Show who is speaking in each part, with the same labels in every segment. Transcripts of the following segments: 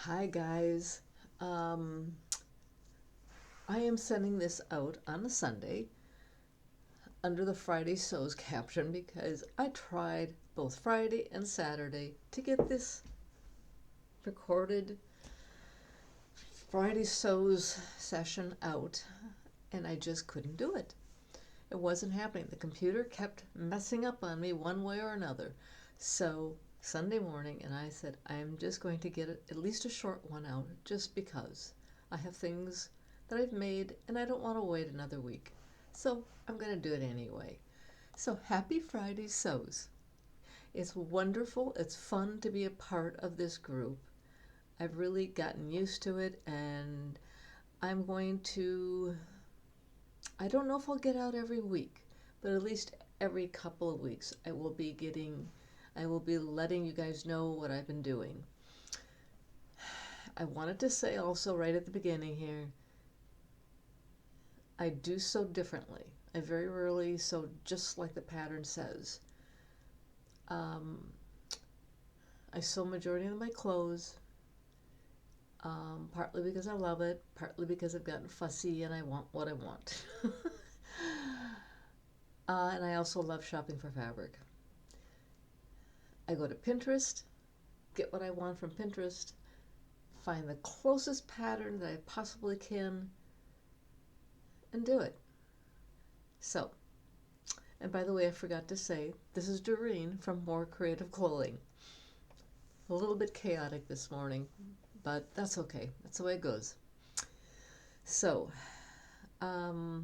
Speaker 1: Hi guys. Um, I am sending this out on a Sunday under the Friday Sews caption because I tried both Friday and Saturday to get this recorded Friday Sews session out, and I just couldn't do it. It wasn't happening. The computer kept messing up on me one way or another. So Sunday morning, and I said, I'm just going to get at least a short one out just because I have things that I've made and I don't want to wait another week. So I'm going to do it anyway. So happy Friday Sews. It's wonderful. It's fun to be a part of this group. I've really gotten used to it, and I'm going to, I don't know if I'll get out every week, but at least every couple of weeks I will be letting you guys know what I've been doing. I wanted to say also right at the beginning here, I do sew differently. I very rarely sew just like the pattern says. Um, I sew majority of my clothes, partly because I love it, partly because I've gotten fussy and I want what I want. And I also love shopping for fabric. I go to Pinterest, get what I want from Pinterest, find the closest pattern that I possibly can, and do it. So, and by the way, I forgot to say, this is Doreen from More Creative Clothing. A little bit chaotic this morning, but that's okay. That's the way it goes. So, I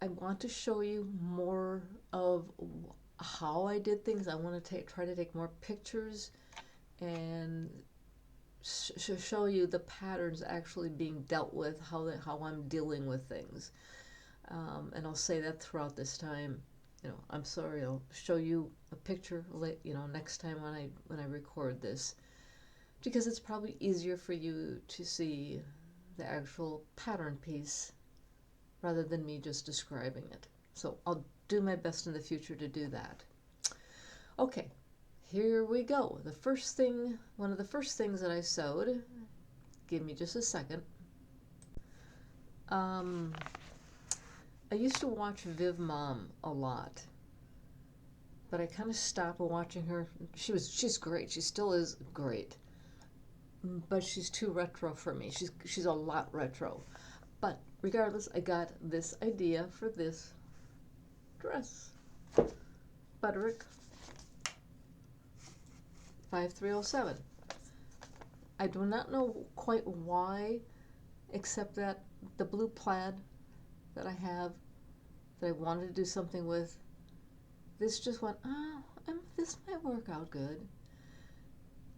Speaker 1: want to show you more of how I did things. I want to try to take more pictures and show you the patterns actually being dealt with, how I'm dealing with things. And I'll say that throughout this time. I'm sorry, I'll show you a picture next time when I record this, because it's probably easier for you to see the actual pattern piece rather than me just describing it. So I'll do my best in the future to do that. Okay, here we go. One of the first things that I sewed, give me just a second. I used to watch Viv Mom a lot, but I kind of stopped watching her. She's great. She still is great, but she's too retro for me. She's a lot retro. But regardless, I got this idea for this dress. Butterick 5307. I do not know quite why, except that the blue plaid that I have, that I wanted to do something with, this just went, this might work out good.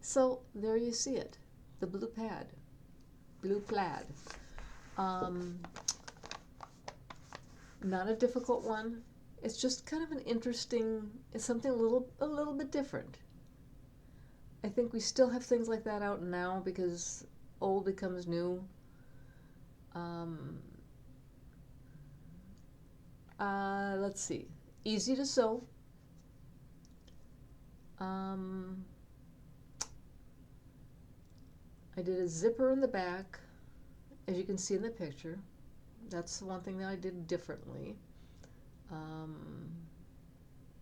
Speaker 1: So there you see it, the blue plaid. Not a difficult one. It's just kind of an interesting, it's something a little bit different. I think we still have things like that out now because old becomes new. Let's see. Easy to sew. I did a zipper in the back, as you can see in the picture. That's the one thing that I did differently.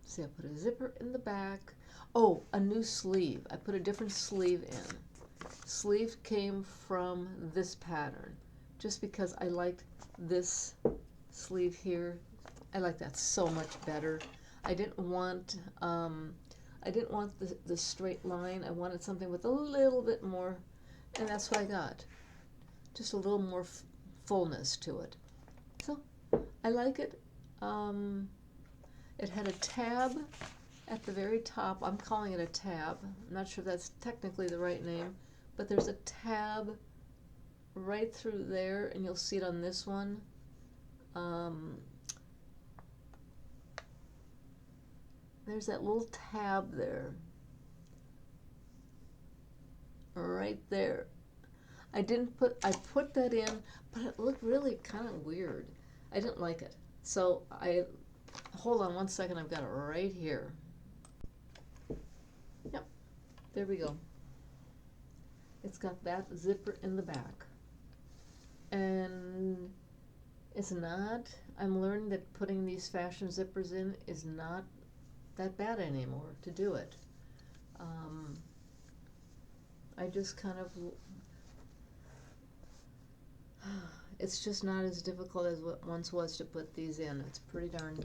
Speaker 1: See, I put a zipper in the back. Oh, a new sleeve. I put a different sleeve in. Sleeve came from this pattern, just because I liked this sleeve here. I like that so much better. I didn't want the straight line. I wanted something with a little bit more, and that's what I got. Just a little more fullness to it. So I like it. It had a tab at the very top. I'm calling it a tab. I'm not sure if that's technically the right name, but there's a tab right through there, and you'll see it on this one. There's that little tab there, right there. I put that in, but it looked really kind of weird. I didn't like it. So hold on one second, I've got it right here. Yep, there we go. It's got that zipper in the back. And it's not, I'm learning that putting these fashion zippers in is not that bad anymore to do it. I just kind of, it's just not as difficult as what once was to put these in. It's pretty darn,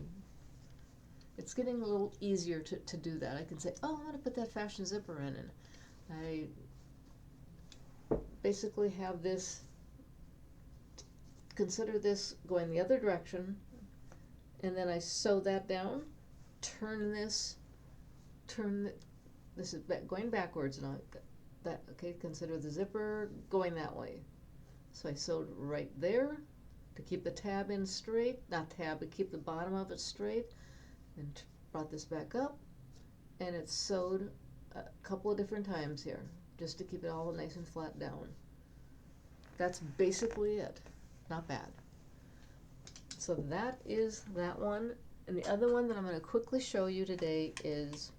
Speaker 1: it's getting a little easier to do that. I can say, oh, I'm going to put that fashion zipper in, and I basically have this, consider this going the other direction, and then I sew that down, turn this, this is going backwards now. That, okay, consider the zipper going that way. So I sewed right there to keep the tab in straight, not tab, but keep the bottom of it straight, and brought this back up, and it's sewed a couple of different times here, just to keep it all nice and flat down. That's basically it. Not bad. So that is that one. And the other one that I'm going to quickly show you today is,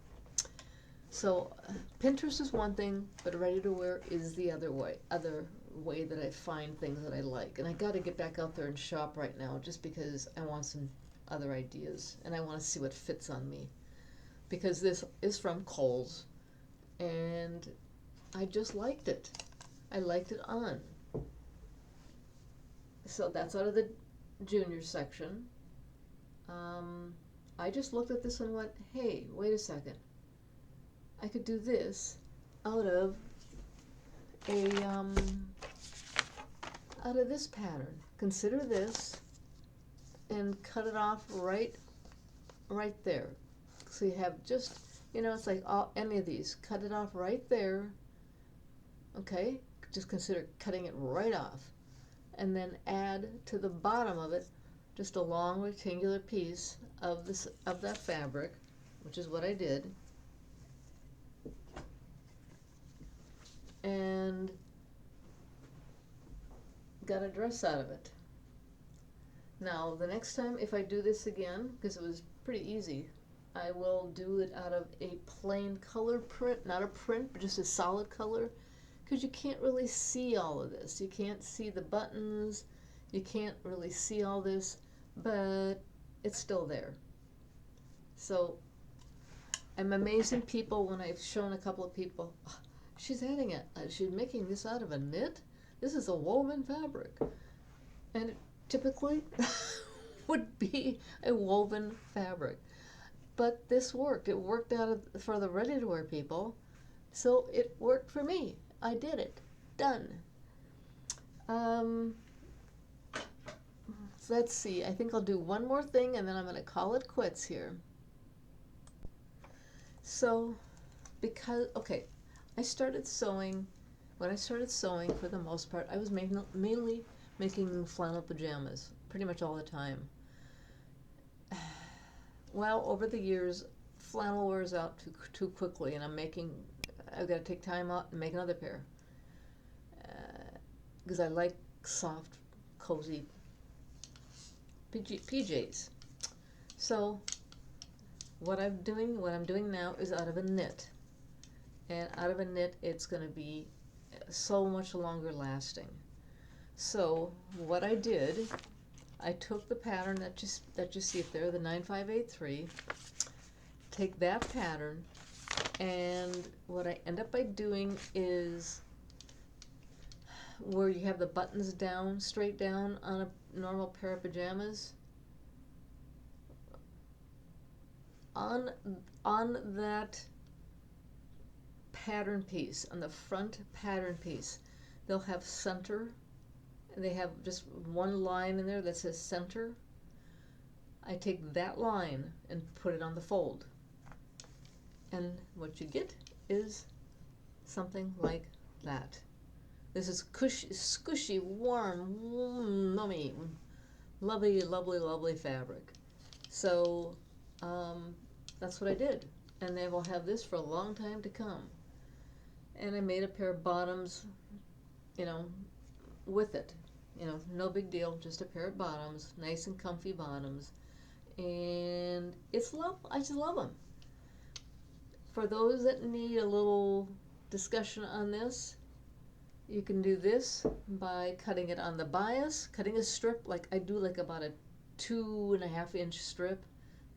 Speaker 1: so Pinterest is one thing, but ready to wear is the other way that I find things that I like. And I got to get back out there and shop right now, just because I want some other ideas and I want to see what fits on me. Because this is from Kohl's, and I just liked it. I liked it on. So that's out of the junior section. I just looked at this and went, hey, wait a second. I could do this out of a out of this pattern. Consider this and cut it off right there. So you have just, it's like any of these. Cut it off right there. Okay? Just consider cutting it right off. And then add to the bottom of it just a long rectangular piece of that fabric, which is what I did, and got a dress out of it. Now the next time if I do this again, because it was pretty easy, I will do it out of a plain color print, not a print, but just a solid color, because you can't really see all of this. You can't see the buttons, you can't really see all this, but it's still there. So I'm amazing people when I've shown a couple of people, oh, she's adding it, she's making this out of a knit? This is a woven fabric. And it typically would be a woven fabric. But this worked. It worked for the ready-to-wear people, so it worked for me. I did it. Done. So let's see. I think I'll do one more thing, and then I'm going to call it quits here. So, I started sewing. When I started sewing, for the most part, I was mainly making flannel pajamas, pretty much all the time. Well, over the years, flannel wears out too quickly, and I've got to take time out and make another pair. Because I like soft, cozy PJs. So, what I'm doing now is out of a knit. And out of a knit, it's going to be so much longer lasting. So, what I did, I took the pattern that you see up there, the 9583, take that pattern, and what I end up by doing is, where you have the buttons down, straight down on a normal pair of pajamas, on that pattern piece, on the front pattern piece, they'll have center, and they have just one line in there that says center. I take that line and put it on the fold, and what you get is something like that. This is squishy, warm, yummy, lovely, lovely, lovely fabric. So that's what I did, and they will have this for a long time to come. And I made a pair of bottoms, with it. No big deal, just a pair of bottoms, nice and comfy bottoms. And I just love them. For those that need a little discussion on this, You can do this by cutting it on the bias, cutting a strip, like I do like about a 2.5 inch strip,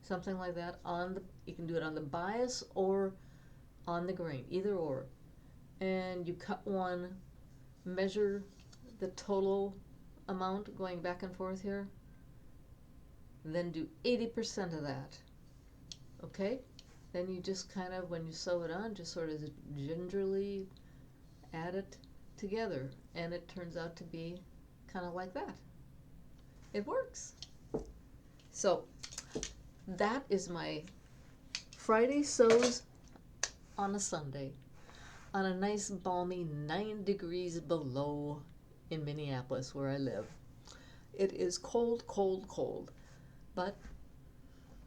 Speaker 1: something like that. You can do it on the bias or on the grain, either or. And you cut one, measure the total amount going back and forth here, then do 80% of that. Okay? Then you just kind of, when you sew it on, just sort of gingerly add it together, and it turns out to be kind of like that. It works. So that is my Friday sews on a Sunday on a nice balmy 9 degrees below in Minneapolis where I live. It is cold, cold, cold, but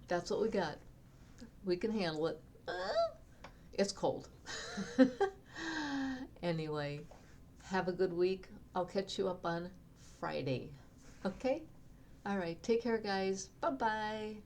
Speaker 1: that's what we got. We can handle it. It's cold. Anyway, have a good week. I'll catch you up on Friday. Okay? All right. Take care, guys. Bye-bye.